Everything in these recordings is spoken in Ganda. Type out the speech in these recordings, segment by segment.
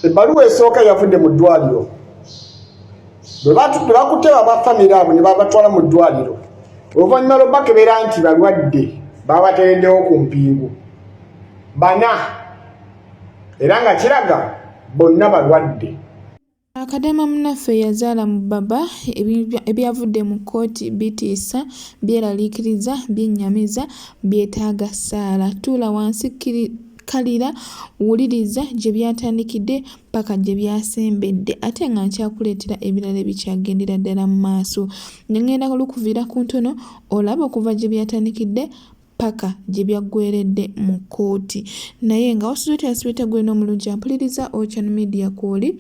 ebbaluwa esooka yavudde mu ddwaliro bwe bakuteba ba famire abo ne babatwala mu ddwaliro oluvannyuma lwo bakebera nti balwadde babatereddewo ku mpingu bana era nga kiraga bonna balwadde. Akadema munnaffe yazaala mu baba ebyavudde mu kkooti bitiisa byeraliikiriza byennyamiza byetaaga ssaala. Tuula wansi kalira wuliriza gye byatandikidde paka gye byasembedde ate nga nkyakuleetera ebirala ebikyagendera ddala mu maaso. Ngenda lukuviira ku ntono olaba okuva gye byatandikidde paka gye byaggweredde mu kkooti. Naye nga wasuze yasibeeta gwena omulungi ampuliriza Ochano Media kwoli.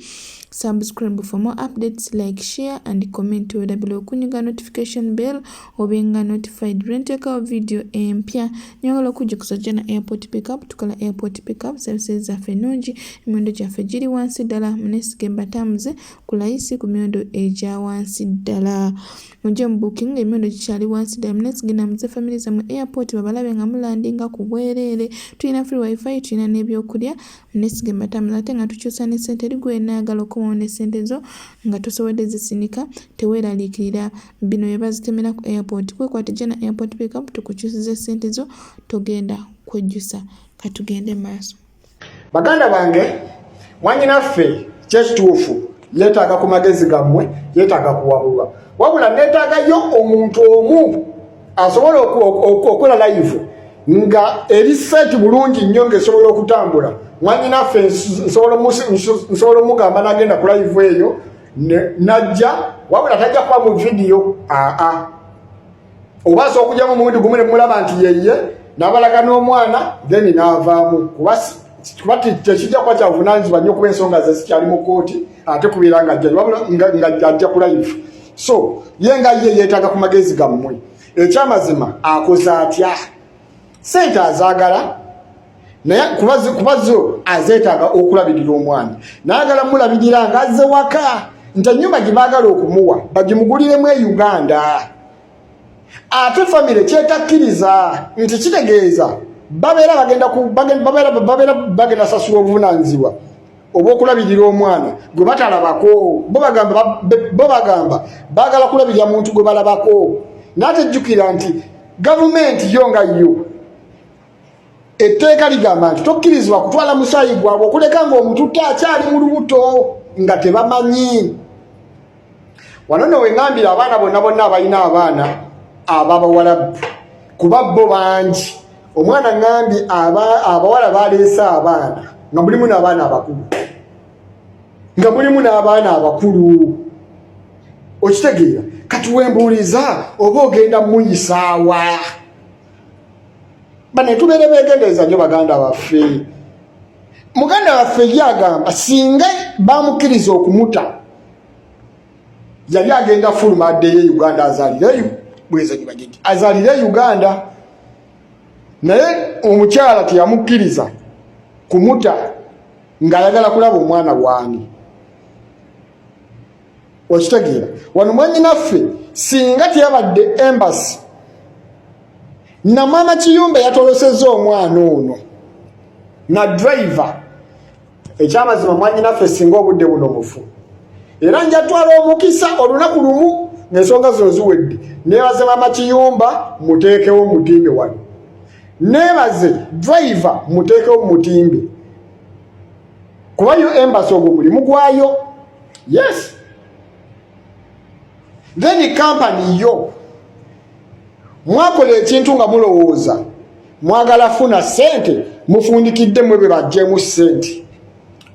Subscribe for more updates, like, share and comment whether below kunyiga notification bell obenga notified renteka video empya nyagala okujjukiza jana airport pickup tukala airport pickup services zaffe nnungi emiwendo gyaffe giri wansi ddala munesige mbatamuze ku layisi ku miwendo egya wansi ddala mujje mu booking emiwendo gikyali wansi ddala munesige namuze family zammwe airport babalabe nga mulandinga ku bwereere tulina free wifi tulina n'ebyokulya munesige mbatamuze ate nga tukyusa ne ssente ligwe naagala ne sente zo nga tosobodde zisinika teweeraliikirira bino bye bazitemera ku airport kwekwata jana airport pickup tukukyusiza sente zo togenda kwejjusa katugende maaso. Baganda bange mwannyinaffe kyekituufu yeetaaga ku magezi gammwe yeetaaga kuwabulwa wabula neetaagayo omuntu omu asobola okukola live nga eri sente bulungi nnyo ng'esobola okutambula. Mwannyinaffe nsobola omugamba n'agenda ku live eyo najja wabula tajja kuba mu vidiyo oba okujjamu omulundi gumu ne mulaba nti yeye n'abalaga n'omwana then n'avaamu kuba tekijja kuba kyavunaanyizibwa nnyo kuba ensonga ze zikyali mu kkooti ate kubeera nga ajja wabula nga ajja ku live so ye nga ye yeetaaga ku magezi gammwe ekyamazima akoze atya sente azaagala naye kubazo azeetaaga okulabirira omwana naagala mulabirira nga azze waka nti ennyumba gye baagala okumuwa bagimuguliremu e Uganda ate famire kyetakkiriza nti kitegeeza babeera bagenda sasula obuvunaanyizibwa obw'okulabirira omwana gwe batalabako bo bagamba baagala kulabirira muntu gwe balabako n'atejjukira nti gavumenti yo nga yo etteeka ligamba nti tokkirizibwa kutwala musaayi gwabwe okuleka ng'omuntu akyali mu lubuto nga tebamanyi. Wano nno weŋŋambira abaana bonna abalina abaana ab'abawala kuba bo bangi omwana ŋŋambye abawala baleese abaana nga mulimu n'abaana abakulu okitegeera kati wembuuliza oba ogenda muyisaawa bane tubeere beegendereza nnyo baganda baffe. Muganda waffe yagamba singa bamukkiriza okumuta yali agenda fuluma addeyo Uganda azaalire Uganda naye omukyala teyamukkiriza kumuta ng'ayagala kulaba omwana bwani okitegeera. Wano mwannyinaffe singa teyabadde embassy na maama Kiyumba yatolosezza omwana ono na driver ekyamazima mwannyinaffe singa obudde buno mufu era njatwala omukisa olunaku lumu n'ensonga zino ziwedde neebaze maama Kiyumba muteekewo mutimbe wano neebaze driver muteekewo mutimbe kuba yo embassy ogwo mulimu gwayo yes then company yo mwakola ekintu nga mulowooza mwagala funa sente mufundikidde mwe bwe bajjemu sente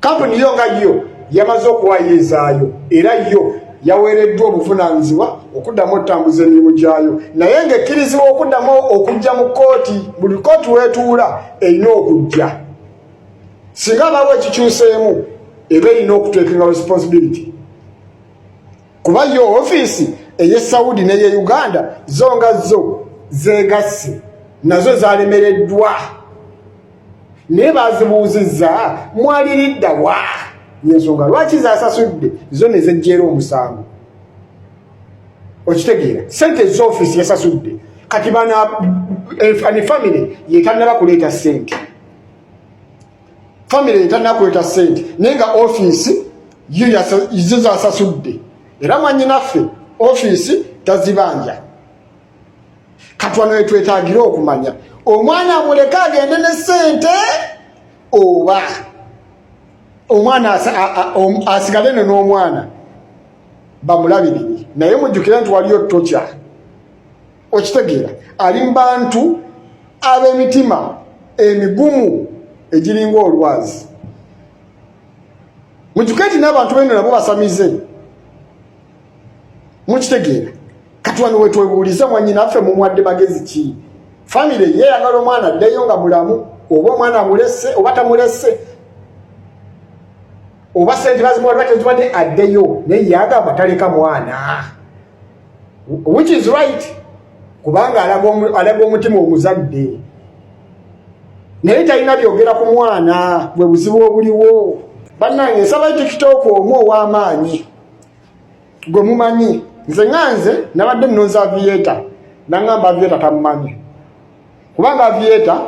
kampuni yo nga yo yamaze okuwayizaayo era yo yaweereddwa obuvunaanyizibwa okuddamu otambuza emirimu gyayo naye ng'ekkirizibwa okuddamu okujja mu kkooti buli kkooti weetuula erina okujja singa baawo ekikyuseemu eba erina okuteekinga responsibility kuba yo ofiisi eye Saudi n'eye Uganda zonga zo zeegasse nazo zaalemereddwa naye bazibuuzizza mwaliridda wa yensonga lwaki zasasudde zo ne zejjeera omusango okitegeera sente z'ofiisi yasasudde kati bana family yetannaba kuleeta sente family etanakweta sente nenga office yizo asasudde era mwannyinaffe office tazibanja katwano etwetagira okumanya omwana amuleka agende ne sente oba omwana asigale n'omwana bamulabirire naye mujjukira nti waliyo tokya okitegeera ali mu bantu ab'emitima emigumu egiringa olwazi mujjukire nti n'abantu beno nabo basamize mukitegeera kati wano wetwebuuliza mwannyinaffe mumuwadde magezi ki family yeeyagala omwana addeyo nga mulamu oba omwana amulese oba tamulese oba sente bazimuwadde batezibadde addeyo naye yagamba taleka mwana which is right kubanga alaga omutima omuzadde naye talina byogera ku mwana bwe buzibu obuliwo bannange nsaba TikTok omu ow'amaanyi gwe mumanyi nze nabadde nnonza aviator nangamba aviator tamumanyi kubanga aviator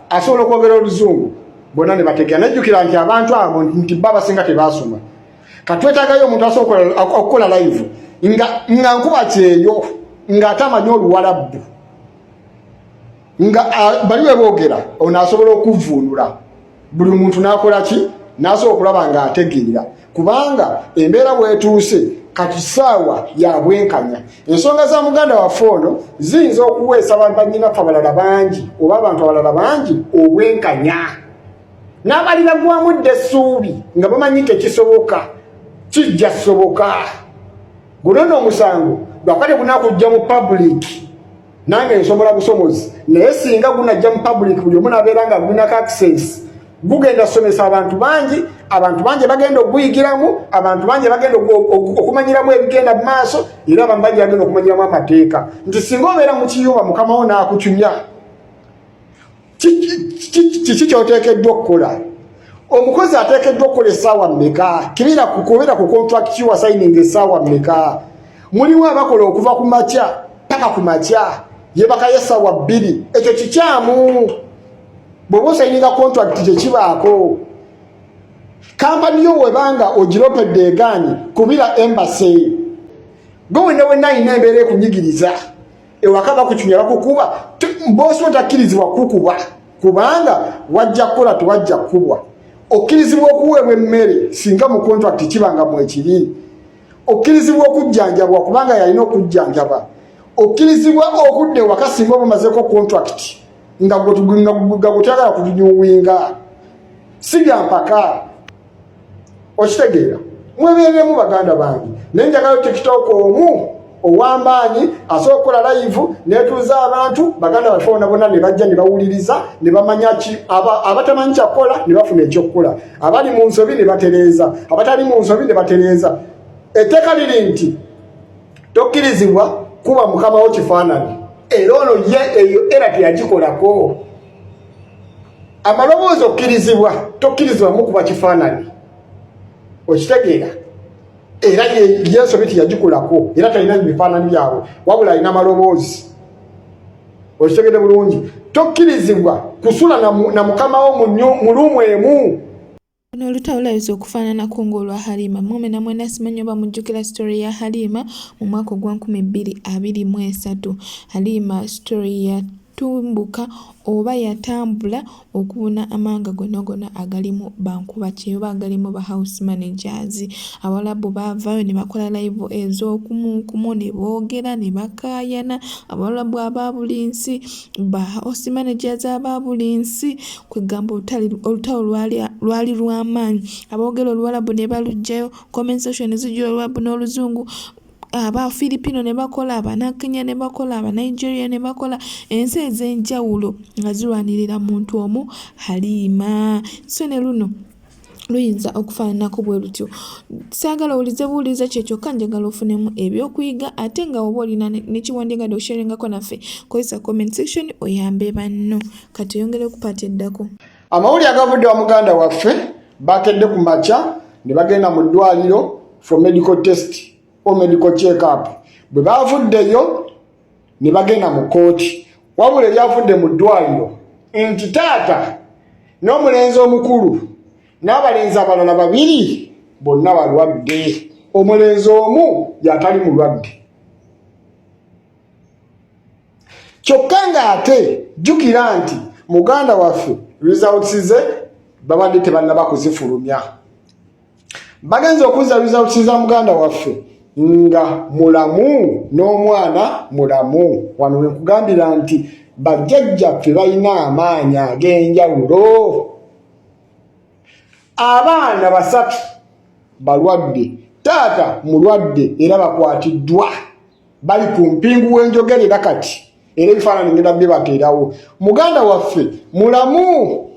asobola okwogera oluzungu bonna ne bategera najjukira nti abantu abo nti baba singa tebasoma katwetagayo omuntu asobola okukola live nga nkuba kyeyo ng'ate amanyi oluwalabu nga baliwe boogera ono asobola okuvuunula buli muntu n'akola ki n'asobola okulaba ng'ategeera kubanga embeera bwetuuse kati ssaawa ya bwenkanya ensonga za muganda waffe ono ziyinza okuweesa bannyinaffe abalala bangi oba abantu abalala bangi obwenkanya n'abalira gwamudde essuubi nga bamanyi tekisoboka kijja soboka gunono omusango lwakati gunakujja mu public nange nsobola busomozi naye singa gunajja mu public buli omu nabeera nga gunako access gugenda somesa abantu bangi bagenda okuyigiramu abantu bangi bagenda okumanyiramu ebigenda mu maaso era abantu bangi bagenda okumanyiramu amateeka nti singa obeera mu kiyumba mukama wo n'akucunya kiki kyoteekeddwa okukola omukozi ateekeddwa okukola essaawa mmeka kubeera ku contract kiwa signing essaawa mmeka mulimu abakola okuva ku makya paka ku makya yebakayo essaawa 2 ekyo kikyamu bw'oba osayininga contract kyekibaako kampani yo webanga ogiropedde egaanyi kubira embassy gwe wenna ayina embeera ekunyigiriza ewaka bakucunya bakukuba boosi otakkirizibwa kukuba kubanga wajja kukola tewajja kukubwa okkirizibwa okuweebwa emmere singa mu contract kibanga mwekiri okkirizibwa okujjanjabwa kubanga yalina okujjanjaba okkirizibwa okudda ewaka singa oba omazeeko contract nga gutagala kunyuwinga siga mpaka okitegeera mwebeeremu baganda bangi naye njagala TikTok omu ow'amaanyi asobola okukola live netuuza abantu baganda baffe bonna ne bajja ne bawuliriza ne bamanya ki abatamanyi kyakukola ne bafuna ekyokukola abali mu nsobi ne batereeza abatali mu nsobi ne batereeza etteeka liri nti tokkirizibwa kuba mukama wo kifaananyi era ono ye eyo era teyagikolako amaloboozi okkirizibwa tokkirizibwa mukuba kifaananyi okitegeera era yensobi teyagikolako era talina bifaananyi byabwe wabula alina amaloboozi okitegedde bulungi tokkirizibwa kusula na mukama wo mu luumu emu ono olutalo lwayinza okufaananako ng'olwa Halima mwena mwena simanyi oba mujjukira story ya Halima mu mwaka ogwa 2023 Halima story yatumbuka oba yatambula okubuna amanga gonna agalimu bankubaki oba agalimu ba house managers abalabu baavayo ne bakola live ez'okumukumu ne boogera ne bakayana abalabu ababulinsi ba house managers ababulinsi kwegamba olutalo lwali lw'amaanyi aboogera oluwalabu ne balugjayo comment section zijja oluwalabu n'oluzungu aba Filipino ne bakola Abanakenya ne bakola Abanigeria ne bakola ensi ez'enjawulo nga zirwanirira muntu omu Halima so ne luno luyinza okufaananako bwe lutyo saagala owulize buwuliza kyekyo njagala ofunemu ebyokuyiga ate nga oba olina nekiwandiigadde osharingako naffe kozesa comment section oyambe banno kati oyongere okupaata eddako amawulire agavudde wa muganda waffe bakedde ku makya ne bagenda mu ddwaliro for medical test o medical check-up bwe bavuddeyo ne bagenda mu kooti wabula ebyavudde mu ddwaliro nti taata n'omulenzi omukulu n'abalenzi abalala babiri bonna balwadde. Omulenzi omu yatali mulwadde. Kyokka ng'ate jjukira nti muganda waffe results ze babadde tebannaba kuzifulumya. Bagenze okuzza results za muganda waffe nga mulamu n'omwana mulamu. Wano we nkugambira nti bajjajjaffe balina amaanyi ag'enjawulo. Abaana 3 balwadde, taata mulwadde era bakwatiddwa, bali ku mpingu w'enjogerera kati era ebifaananyi ngenda bibateerawo. Muganda waffe mulamu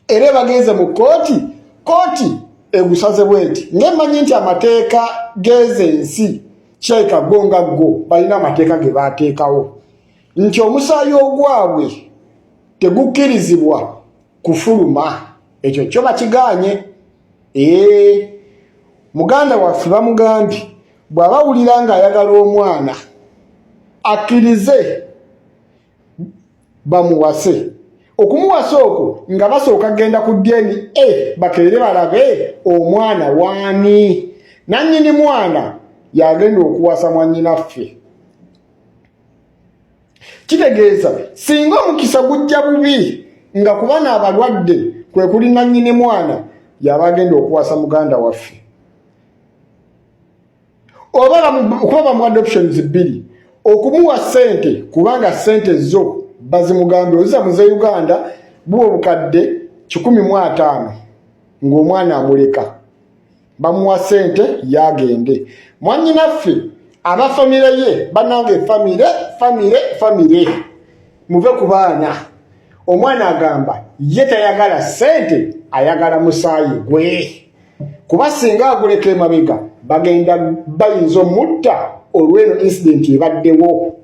era bagenze mu kooti egusaze bweti. Ngemanyi nti amateeka g'ensi kyeka gonga go balina amateeka ge baateekawo nti omusaayi ogwabwe tegukkirizibwa kufuluma. Ekyo kyo bakiganye. Muganda waffe bamugambye bw'abawulira ng'ayagala omwana akkirize bamuwase. Okumuwasa okwo nga basooka genda ku DNA bakeere balabe omwana waani. Nannyini mwana yagenda okuwasa mwannyinaffe. Kitegeeza singa omukisa gujja bubi nga kubana abalwadde kwe kuli nannyini mwana yaba agenda okuwasa muganda waffe. Okuba bamuwadde options 2, okumuwa ssente kubanga ssente zo bazimugambye oziza muze Uganda buwa obukadde 150 ng'omwana amuleka. Bamuwa ssente yagende. Mwannyinaffe aba famire ye bannange famire muve ku baana. Omwana agamba ye tayagala ssente, ayagala musaayi gwe. Kuba singa aguleka emabega bagenda bayinza omutta olw'eno incident ebaddewo.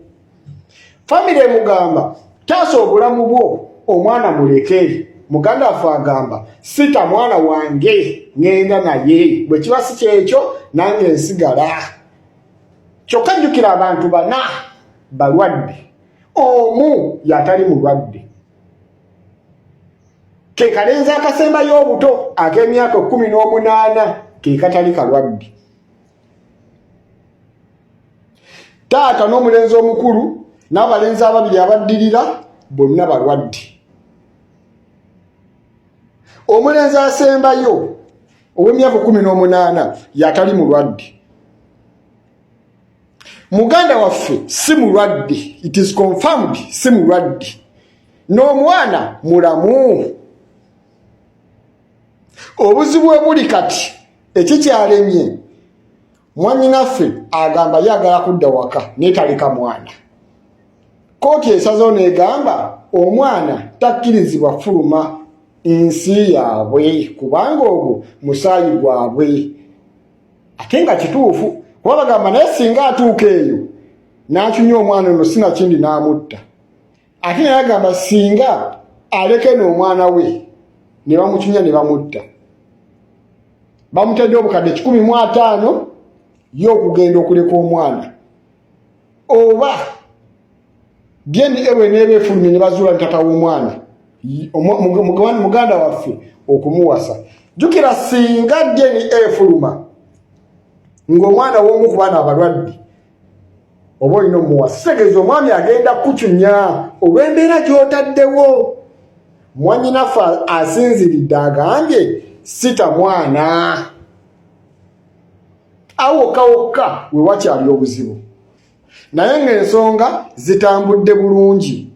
Famire emugamba taasa obulamu bwo omwana muleke. Muganda waffe agamba sita mwana wange ngenda naye, bwe kiba si kyekyo nange nsigala. Kyokka jjukira abantu 4 balwadde, omu yatali mulwadde. Ke kalenzi akasembayo obuto ak'emyaka 18 ke katali kalwadde. Taata n'omulenzi omukulu n'abalenzi ababiri abaddirira bonna balwadde. Omulenzi asembayo ow'emyaka 18 yatali mulwadde. Muganda waffe si mulwadde, it is confirmed si mulwadde. N'omwana mulamu. Obuzibu buli kati ekikyalemye mwannyinaffe agamba yagala kudda waka neetaleka mwana. Kooti esazeewo n'egamba omwana takkirizibwa fuluma nsi yaabwe kubanga ogwo musaayi gwabwe. Ate nga kituufu kuba bagamba naye singa atuuka eyo n'akyunya omwana ono sinakindi n'amutta. Ate naye agamba singa aleke n'omwana we ne bamukyunya ne bamutta, bamutedde obukadde 150 y'okugenda okuleka omwana. Oba DNA neeba efulumye ne bazuula ne tata w'omwana muganda waffe okumuwasa. Jjukira singa DNA efuluma ng'omwana w'omu ku baana abalwadde oba olina omuwasa, kitegeeza omwami agenda kukyunya olw'embeera gy'otaddewo. Mwannyinaffe asinziridde agambye sita mwana. Awokka we wakyali obuzibu, naye ng'ensonga zitambudde bulungi.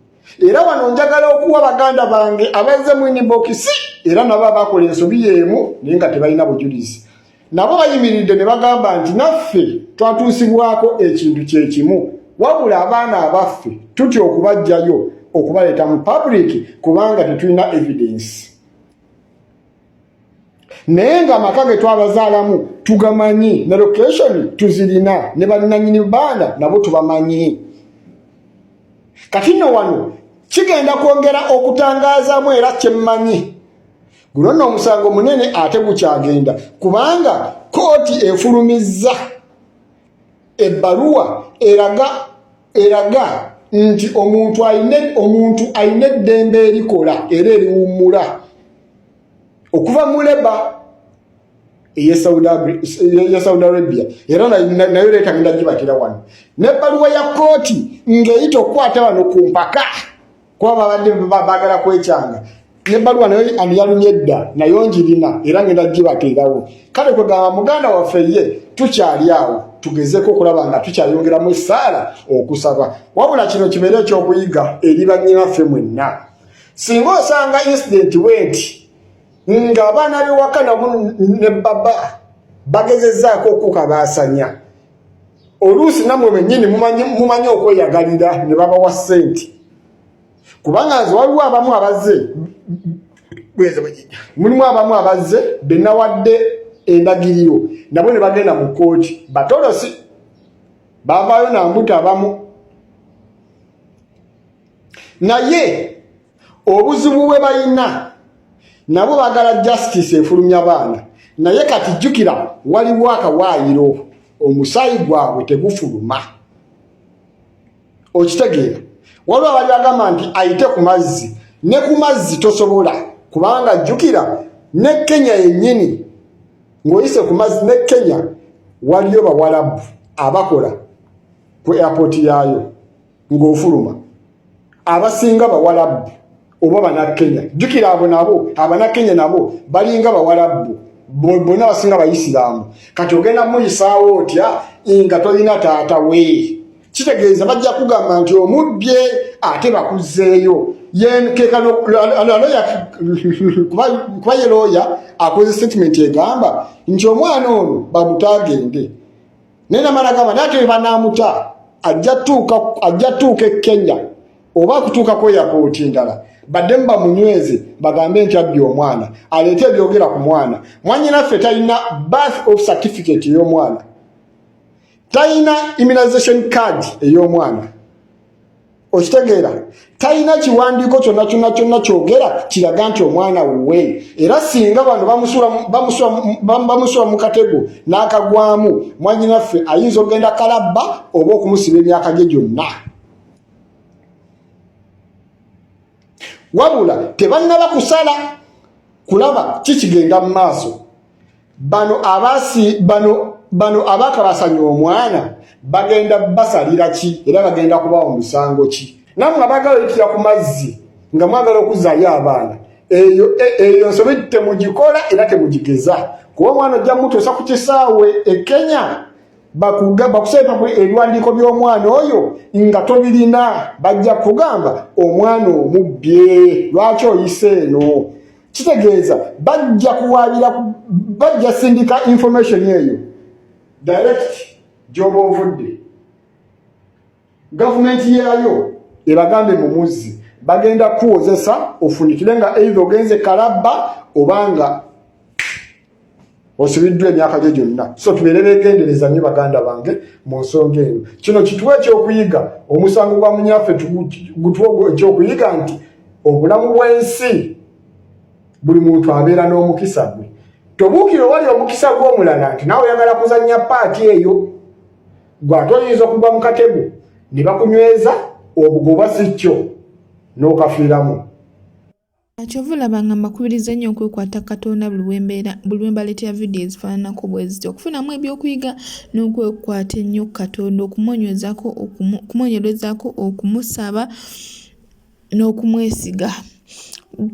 Era wano njagala okuwa baganda bange abazze mu inbox era nabo abakola ensobi y'emu naye nga tebalina bujulizi. Nabo bayimiridde ne bagamba nti naffe twatuusibwako ekintu kye kimu, wabula abaana abaffe tutya okubajjayo okubaleeta mu public kubanga tetulina evidence. Naye nga amaka ge twabazaalamu tugamanyi ne location tuzirina ne bannannyini baana nabo tubamanyi. Kati nno wano kigenda kwongera okutangaazamu era kyemmanyi. Guno nno omusango munene ate gukyagenda kubanga kooti efulumizza ebbaluwa eraga nti omuntu ayine eddembe erikola era eriwummula okuva mu leba eye Saudi Arabia era nayo leeta ngenda gibatira wano n'ebbaluwa ya kooti ng'eyita okukwata wano ku mpaka kuba babadde baagala kwekyanga n'ebbaluwa nayo aniyalumye edda nayo njirina era ngenda gibateerawo kale kwegamba muganda waffe ye tukyali awo tugezeko okulaba nga tukyayongeramu essaala okusaba wabula kino kibeere ekyokuyiga eri bannyinaffe mwenna singa osanga incident wenti ng'abaana b'ewaka nabo ne baba bagezezzaako okukabaasanya oluusi nammwe bennyini mumanyi okweyagalira ne babawa ssente kubanga nze waliwo abamu abazze mulimu abamu abazze be nawadde endagiriro nabo ne bagenda mu kooti batolosi bavaayo nambuta abamu naye obuzibu bwe balina nabo bagala justice efulumya baana naye kati jjukira waliwo akawaayiro omusaayi gwabwe tegufuluma okitegeera waliwo abali bagamba nti ayite ku mazzi ne ku mazzi tosobola kubanga jjukira ne Kenya yennyini ng'oyise ku mazzi ne Kenya waliyo bawalabu abakola ku airport yaayo ng'ofuluma abasinga bawalabu oba bannakenya jjukira abo nabo abannakenya nabo balinga bawalabu bonna basinga bayisiraamu kati ogenda muyisaawo otya nga tolina taata we kitegeeza bajja kugamba nti omubbye ate bakuzeeyo kuba ye looya akoze statement egamba nti omwana ono bamutaagende naye namala gamba naye ate banamuta ajja tuuka e Kenya oba kutuuka ku airport ndala badde bamunyweze bagambe nti abbye omwana aleete ebyogera ku mwana mwannyinaffe talina birth of certificate ey'omwana talina immunization card ey'omwana okitegeera talina kiwandiiko kyonna kyogera kiraga nti omwana wuwe era singa bano bamusula mu katego n'akagwamu mwannyinaffe ayinza okugenda kalabba oba okumusiba emyaka gye gyonna wabula tebannaba kusala kulaba kikigenda mu maaso bano abakabasanya omwana bagenda basalira ki era bagenda kubawa omusango ki nammwe abagala oyitira ku mazzi nga mwagala okuzaayo abaana eyo nsobi temugikola era temugigeza kuba omwana ojja mutuusa ku kisaawe e Kenya bakuseepamu ebiwandiiko by'omwana oyo nga tobirina bajja kugamba omwana omubbye lwaki oyise eno kitegeeza bajja kuwaabira bajja sindika information eyo direct gy'oba ovudde gavumenti yayo ebagambe mu muzzi bagenda kuwozesa ofunikire nga either ogenze kalabba obanga osibiddwa emyaka gye gyonna so tubeere beegendereza nnyo baganda bange mu nsonga eno kino kituwa ekyokuyiga omusango gwa munyaffe gutuwa ekyokuyiga nti obulamu bw'ensi buli muntu abeera n'omukisa gwe tobuukire wali omukisa gw'omulala nti naawe oyagala kuzannya paati eyo gwate oyinza okugwa mu katego ne bakunyweza obugoba si kyo n'okafiiramu Kyova olaba nga mbakubiriza nnyo okwekwata Katonda buli lwe mbaleetera vidiyo ezifaananako bwe zityo okufunamu ebyokuyiga n'okwekwata ennyo Katonda okumunyolezaako okumusaba n'okumwesiga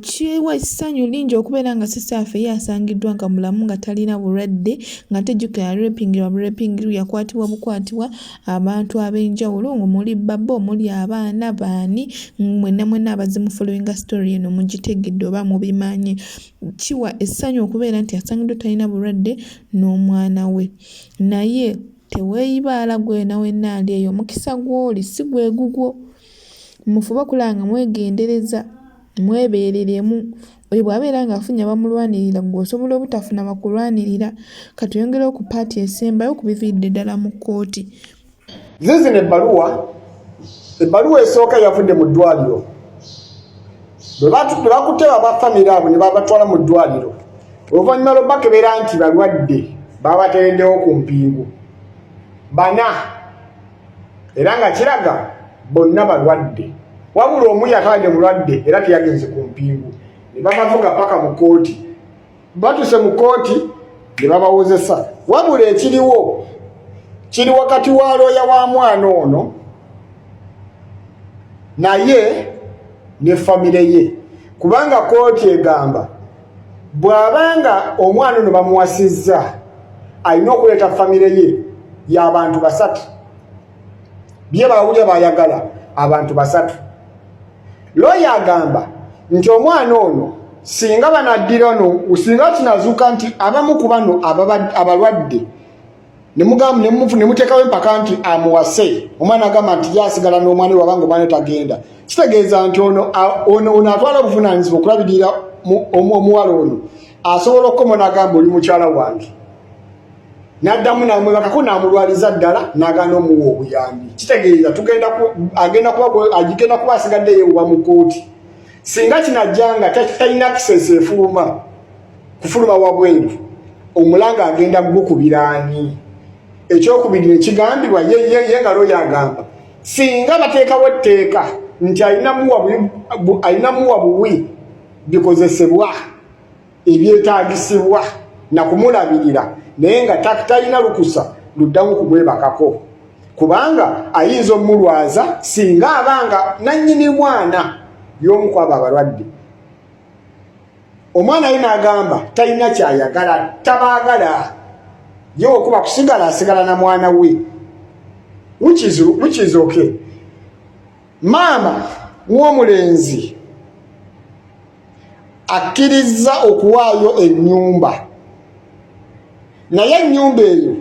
kiwa essanyu lingi okubeera nga sisaafe ye asangiddwa nga mulamu nga talina bulwadde nga tejjukira yarepingirwa yakwatibwa bukwatibwa abantu ab'enjawulo ng'omuli baba omuli abaana baani mwenna abazimu following story eno mugitegedde oba mubimanyi kiwa essanyu okubeera nti asangiddwa talina bulwadde n'omwana we naye teweeyibaala gwena wenna ali eyo omukisa gw'oli si gwe gugwo mufube okulaba nga mwegendereza mwebeereremu oyo bw'abeera ng'afunye abamulwanirira gw'osobola obutafuna bakulwanirira katuyongere ku paati esembayo ku biviidde ddala mu kkooti zizino ebbaluwa esooka yavudde mu ddwaliro bwe bakuteba bafamire abo ne babatwala mu ddwaliro oluvannyuma lw'obakebeera nti balwadde babatereddewo ku mpingu bana era nga kiraga bonna balwadde wabula omu yatwalidde mulwadde era teyagenze ku mpingu ne babavuga paka mu kooti batuse mu kooti ne babawozesa wabula ekiriwo kiri wakati wa looya wa mwana ono naye ne famire ye kubanga kooti egamba bw'abanga omwana ono bamuwasizza alina okuleeta famire ye y'abantu 3 bye bawulya bayagala abantu 3 looya agamba nti omwana ono singa banaddira ono singa kinazuuka nti abamu ku bano abalwadde ne muteekawo empaka nti amuwase omwana agamba nti yasigala n'omwana wabanga omwana tagenda kitegeeza nti ono atwala obuvunaanyizibwa okulabirira omuwala ono asobola okukomo n'agamba oli mukyala wange n'addamu namwebakako n'amulwaliza ddala n'agaana omuwa obuyambi kitegeeza agenda kuba asigadde yeewuba mu kooti singa kinajjanga talina kisese efuluma kufuluma wabweru omulanga agenda gukubiraani ekyokubiri nekigambibwa ye nga looya agamba singa bateekawo etteeka nti alinamuwa buwi bikozesebwa ebyetaagisibwa nakumulabirira naye nga talina lukusa luddamu kumwebakako kubanga ayinza omulwaza singa abanga nannyini mwana y'omukwaba abalwadde omwana ye n'agamba talina kyayagala tabaagala ye okuba kusigala asigala na mwana we which is okay maama w'omulenzi akkiriza okuwaayo ennyumba naye ennyumba eyo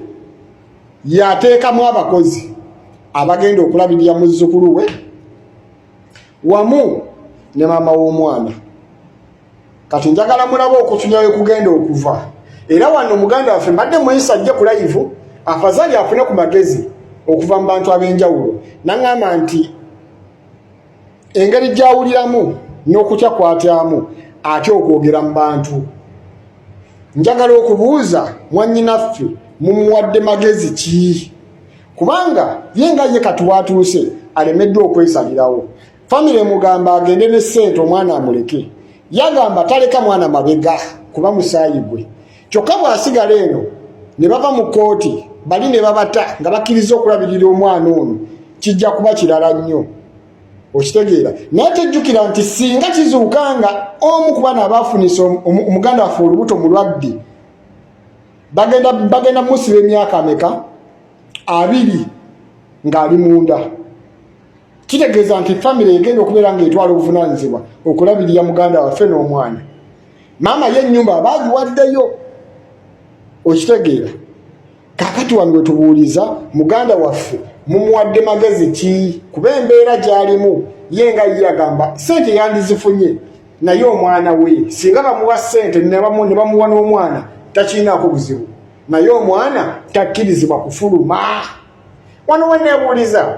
yateekamu abakozi abagenda okulabirira muzzukulu we wamu ne maama w'omwana kati njagala mulaba okutunyayo kugenda okuva era wano muganda waffe mbadde muyisa ajje ku live afazali afune ku magezi okuva mu bantu ab'enjawulo naŋŋamba nti engeri gy'awuliramu n'okutya kwatyamu ate okwogera mu bantu njagala okubuuza mwannyinaffe mumuwadde magezi ki kubanga ye nga ye kati watuuse alemeddwa okwesalirawo famire mugamba agende ne ssente omwana amuleke yagamba taleka mwana mabega kuba musaayi gwe kyokka bw'asigala eno ne bava mu kooti bali ne babata nga bakkiriza okulabirira omwana ono kijja kuba kirala nnyo okitegeera naye tejjukira nti singa kizuukanga omu ku bana abaafunisa omuganda waffe olubuto mulwadde bagenda musiba emyaka ameka 2 ng'ali munda kitegeeza nti famire egenda okubeera ng'etwala obuvunaanyizibwa okulabirira muganda waffe n'omwana maama ye ennyumba baagiwaddeyo okitegeera kakati wano wetubuuliza muganda waffe mumuwadde magezi ki kuba embeera gy'alimu ye nga ye agamba ssente yandizifunye naye omwana we singa bamuwa ssente ne bamuwa n'omwana takiinaako buzibu naye omwana takkirizibwa kufuluma wano weneebuuliza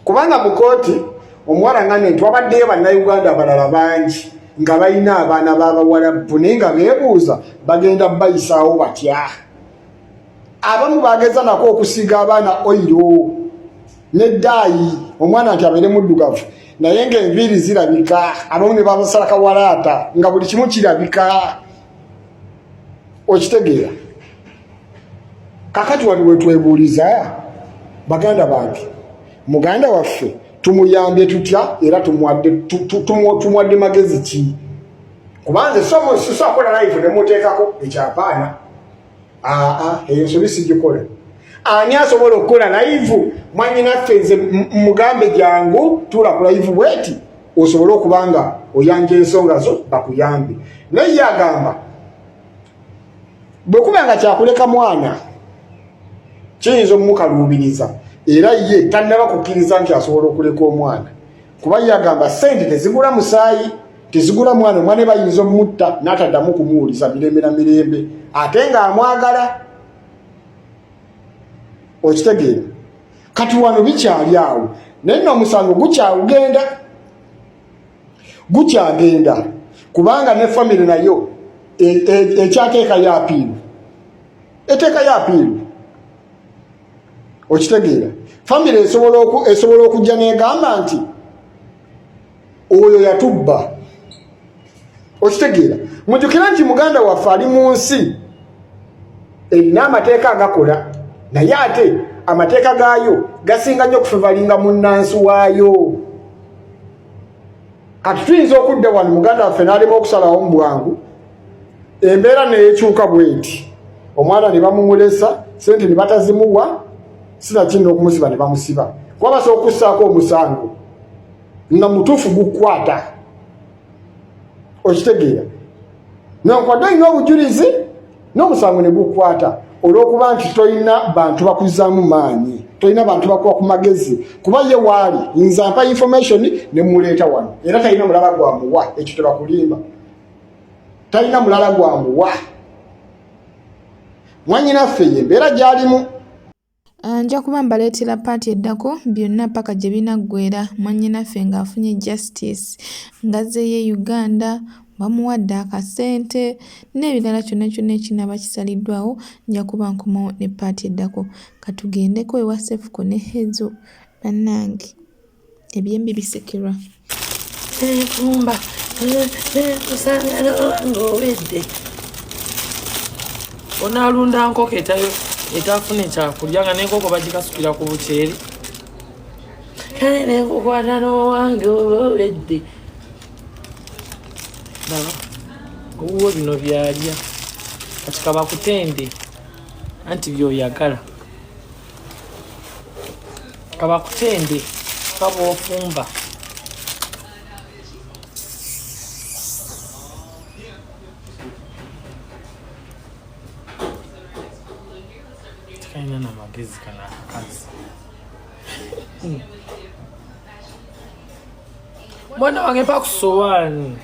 kubanga mu kooti omuwala ngane nti wabaddeyo bannayuganda abalala bangi nga balina abaana b'abawalabu naye nga beebuuza bagenda bayisaawo batya abamu bageza nako okusiga abaana oyiro neddaayi omwana nti abeere muddugavu naye ng'enviiri zirabika abamu ne babasala kawalaata nga buli kimu kirabika okitegeera kakati wali wetwebuuliza baganda bange muganda waffe tumuyambye tutya era tumuwadde magezi ki kubanze sosakola live nemuteekako ekyapaana eyo nsobi sigikola ani asobola okukola live mwannyinaffe nze mugambe jangu tuula ku live bweti osobole okubanga oyanja ensonga zo bakuyambe naye ye agamba bwe kuba nga kyakuleka mwana kiyinza omumukaluubiriza era ye tannaba kukkiriza nti asobola okuleka omwana kuba ye agamba ssente tezigula musaayi tezigula mwana omwana bayinza omutta n'ataddamu kumuwuliza mirembe na mirembe ate ng'amwagala okitegeera kati wano bikyali awo naye n'omusango gukyagenda kubanga ne famire nayo ekyateekayo apiiru eteekayo apiiru okitegeera family esobola okujja negamba nti oyo yatubba okitegeera mujukira nti muganda waffe ali mu nsi erina amateeka agakola naye ate amateeka gaayo gasinga nnyo okufevalinga munnansi waayo kati tuyinza okudda wano muganda waffe n'alema okusalawo mu bwangu embeera neyekyuka bweti omwana ne bamumulesa sente ne batazimuwa sinakino okumusiba ne bamusiba kuba basobola okussaako omusango nga mutuufu gukwata okitegeera nokwadde olina obujulizi n'omusango ne gukwata olw'okuba nti tolina bantu bakuzaamu maanyi tolina bantu bakuba ku magezi kuba ye waali nza mpa information ne muleeta wano era talina mulala gwamuwa ekyo tebakulimba talina mulala gwamuwa mwanyinaffe ye embeera gy'alimu nja kuba mbaleetera paati eddako byonna paka gye binaggwera mwanyinaffe ng'afunye justice ngazzeeyo Uganda bamuwadde akasente n'ebirala kyonna ekinaaba kisaliddwawo nja kuba nkomawo ne paati eddako katugendeko ewa Sefuko ne Hezo bannange ebyembi bisekerwa kumba kusanga ng'owedde onaalunda nkoko etafuna ekyakulya nga n'enkoko bagikasukira ku buceeri kale nenkukwata n'owange owedde baba owuwo bino byalya kati kabakutende anti byoyagala kabakutende kaboofumba tekaina na magezi kana akazi mwana wange mpa ku sowaani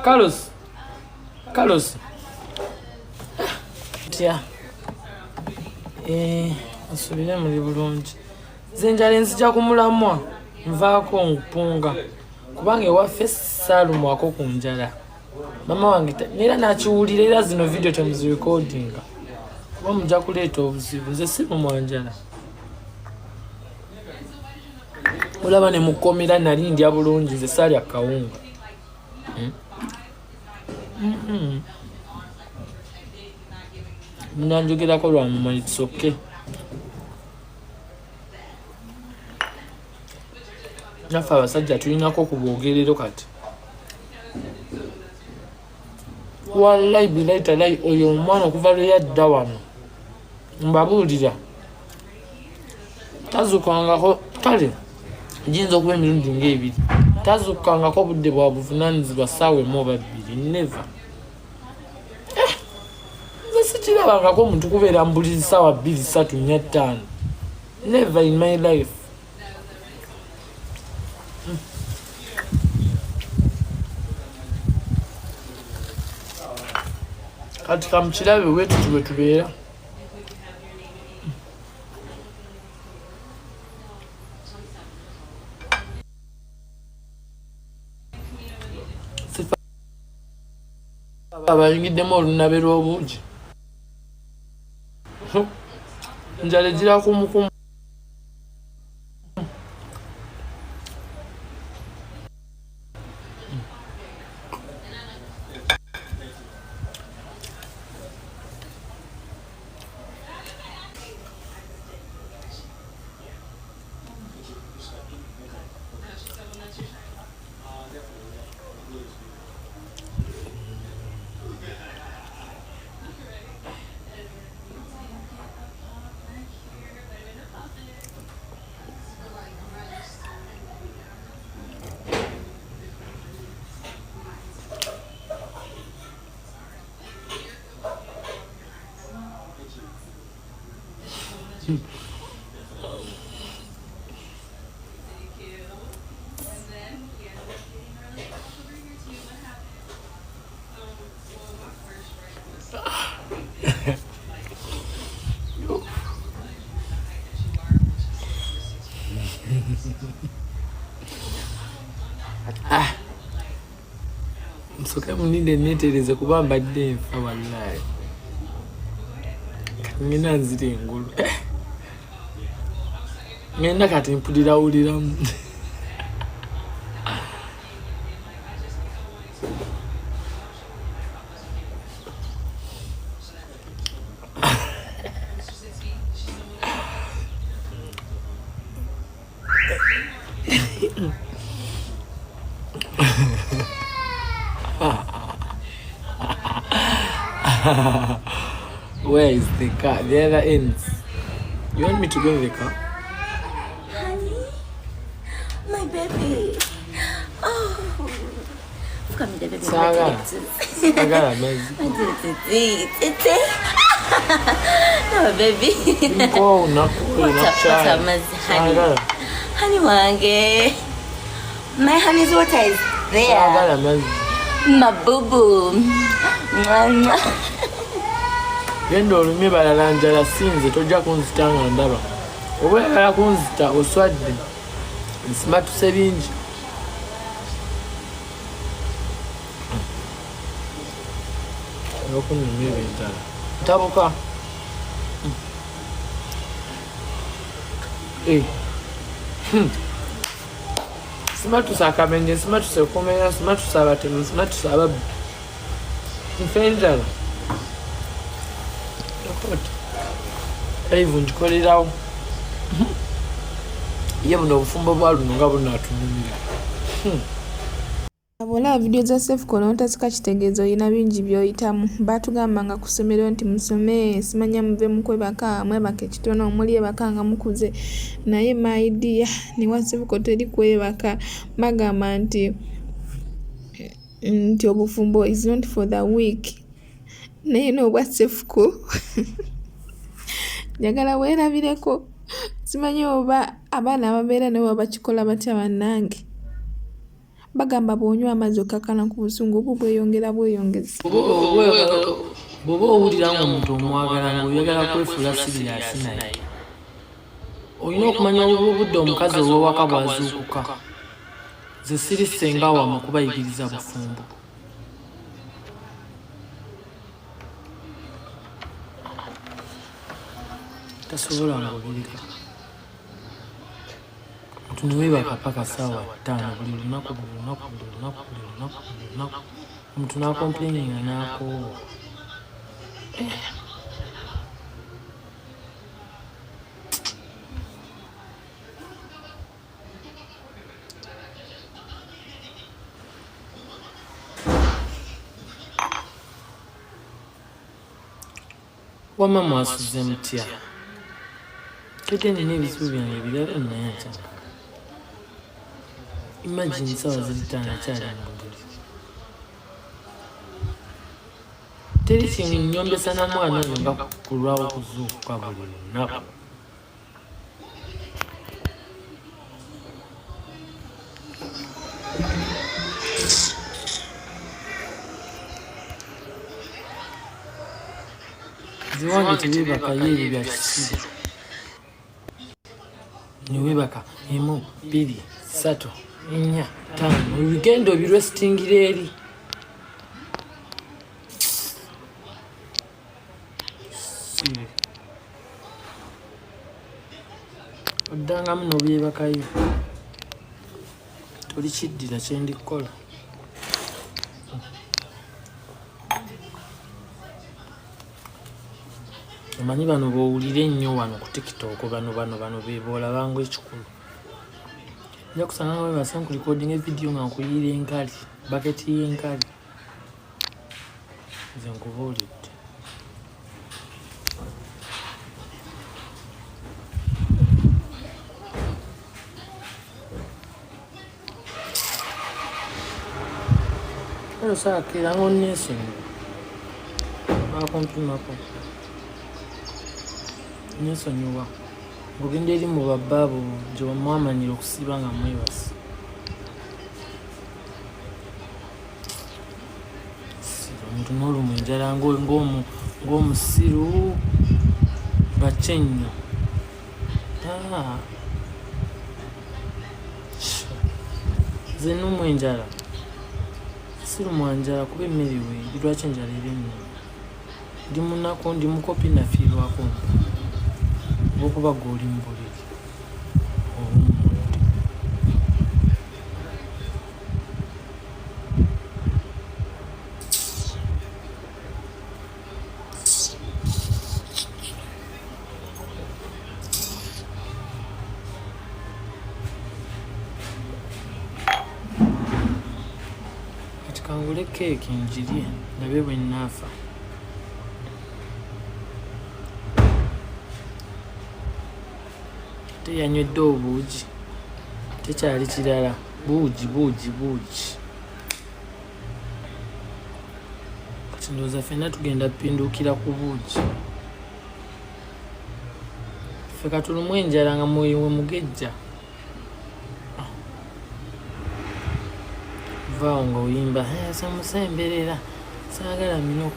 Carlos tya asubire muli bulungi nze njala nzija kumulamwa nvaako nkupunga kubanga ewaffe saalumwako ku njala mama wange neera nakiwulira era zino video temuzirekodinga kuba mujja kuleeta obuzibu nze si mumwanjala olaba ne mukomera nali ndya bulungi nze saalya kawunga munanjogerako lwa mumanyi kisoke naffe abasajja tulinako ku bwogerero kati wallahi bilayi talayi oyo omwana okuva lwe yadda wano mbabuulira tazukangako kale giyinza okuba emirundi ng'ebiri tazukangako obudde bwa buvunaanyizibwa ssaawa emu oba bbiri neva nze sikirabangako omuntu kubeera mbulizi ssaawa 2, 3, 4, 5 never in my life kati kamukirabe wetuti bwe tubeera abayingiddemu olunabe lw'obuugi njala egira kumukumu Msoka muninde netereze kuba mbadde nfa wallahi ngina nzire engulu ngenda kati mpuliramu. Where is the car? The other ends. You want me to go in the car? Honey, my baby. Oh, come here, baby. Sagala mezi. No, baby. Mpo unakuwa Honey, wange. My honey's water is there. Sagala mezi. My boo-boo. Genda olumye balala njala sinze tojja kunzita nga ndaba. Oba oyagala kunzita oswadde. Nsimatuse bingi. Okunumye ebentala. Ntabuka. Simatuse akamenye, simatuse okumenya, simatuse abatemu, simatuse ababbi. Nfe enjala. Live njikolerawo. Ye buno obufumbo bwa luno nga bunatunumira. Abola video za safe kono otasika kitegezo ina bingi byoyitamu. Batugamba nga kusomero nti musome simanya muve mukwebaka mwebake kitono omuli ebakanga mukuze. Naye my idea ni wasafe ko teri kwebaka bagamba nti obufumbo is not for the weak. Naye no safe ko. Njagala weerabireko. Simanyi oba abaana ababeera nabo bakikola batya bannange. Bagamba bwonywa amazzi okakana ku busungu obwo bweyongeza. Bw'oba owulira ng'omuntu omwagala ng'oyagala kwefuula siriyaasi naye. Olina okumanya obudde omukazi ow'ewaka bw'azuukuka. Ze siri ssenga wamu kubayigiriza bufumbo. Tasobola ng'obirika. Tunuwebaka paka sawa 5 buli lunaku. Omuntu n'akomplaininga n'akoowa. Wama mwasuze mutya. Kete nina ebizibu byange birala naye akyala. Imagine sawa ziri 5 akyali mu buli. Teri kinyombesa na mwana nga kulwawo kuzuukuka buli lunaku. Ziwange tebibaka yeebyo bya kisiru. Niwebaka 1, 2, 3, 4, 5. Ebigendo birwesitingira eri. Oddangamu n'obyebakayo. Toli kiddira kye ndikukola. Omanyi bano bw'owulira ennyo wano ku TikTok bano beeboolabanga ekikulu. Nja kusanga nga bebasa nkulikodinga evidiyo nga nkuyiira enkali, baketi y'enkali. Nze nkubuulidde. Kale osaakira ng'onneesonyiwa. Bakumpimako. Nneesonyiwa. Ng'ogenda eri mu babbaabo gye bamwamanyira okusiiba nga mwebase. Omuntu n'olumwa enjala ng'omusiru bacce nnyo. Nze nnumwa enjala. Sirumwa njala kuba emmere weeri lwaki enjala eri ennyo. Ndi munaku ndi mukopi nafiirwako olw'okuba gw'oli mu buliri. nkole keeki njirye nabe bwe nnaafa. Teyanywedde obuugi tekyali kirala buugi kati ndowooza ffenna tugenda pinduukira ku buugi. Ffe katulumu enjala nga mwoyo we mugejja. Vaawo nga oyimba samusemberera saagala minoko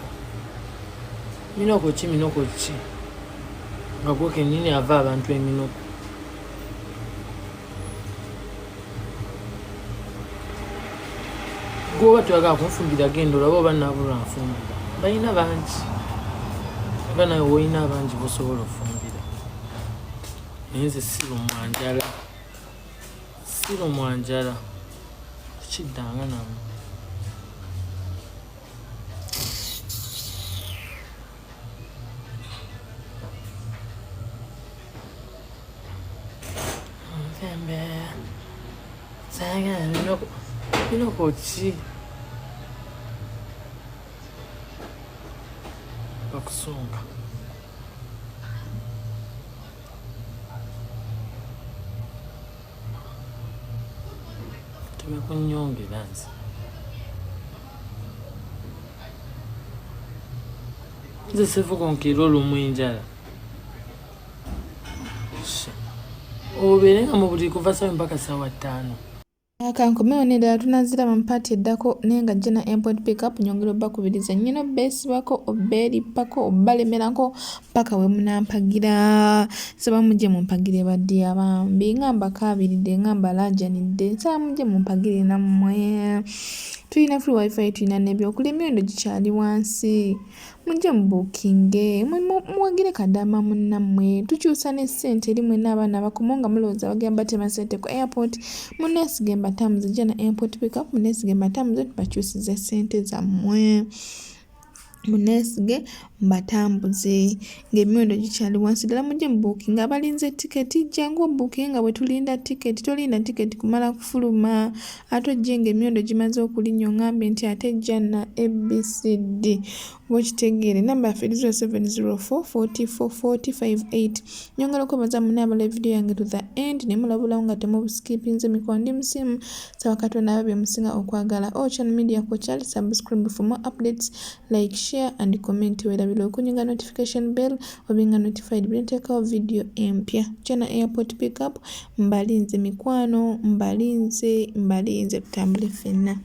ki nga gwe kennyini ava abantu eminoko. Gwoba toyagala kunfumbira genda olaba oba naabulwa nfumbira. Balina bangi oba nawe woolina abangi bosobola ofumbira. Naye nze sirumwa njala kiddanga namu. Saagala minoko ki bakusunga. Tebakunyongera nze. Nze sifukonkera olumu enjala. Obeere nga mu buli kuva ssaawa mpaka ssaawa 5. Akankomewo n'eddala tunaziraba mu paati eddako naye nga Jenna Import Pickup nyongera obbakubiriza nnyina obbeesibako obbeerippako obbalemerako paka we munampagira. Nsaba mujje mumpagire badde abambi nga mbakaabiridde nga mbalaajanidde nsaba mujje mumpagire nammwe. Tulina free wifi tulina n'ebyokulya emiwendo gikyali wansi. Mujje mubuukinge muwagire kaddaama munnammwe tukyusa n'essente eri mwenna abaana abakomo nga mulowooza bagenda batema ssente ku airport. Munneesige mbatambuze Jenna Import Pickup munneesige mbatambuze tubakyusize ssente zammwe. Munneesige mbatambuze ng'emiwendo gikyali wansi ddala. Mujje mubuukinga abalinze tiketi jangu obuukinge nga bwe tulinda tiketi. Tolinda tiketi kumala kufuluma ate ojje ng'emiwendo gimaze okulinnya oŋŋambe nti ate Jenna ABCD bw'okitegeere. Namba yaffe 0704 44 40 58. Nyongera okwebaza munne abala vidiyo yange to the end ne mulabulawo nga temubuskipinze mikono ndi musimu. Saba Katonda ababye musinga okwagala. Channel Media ko chali subscribe for more updates, like, share and comment. Weerabira okunyinga notification bell obinga notified bwe nteekawo video empya. Jenna Import Pickup mbalinze mikwano mbalinze tutambule ffenna.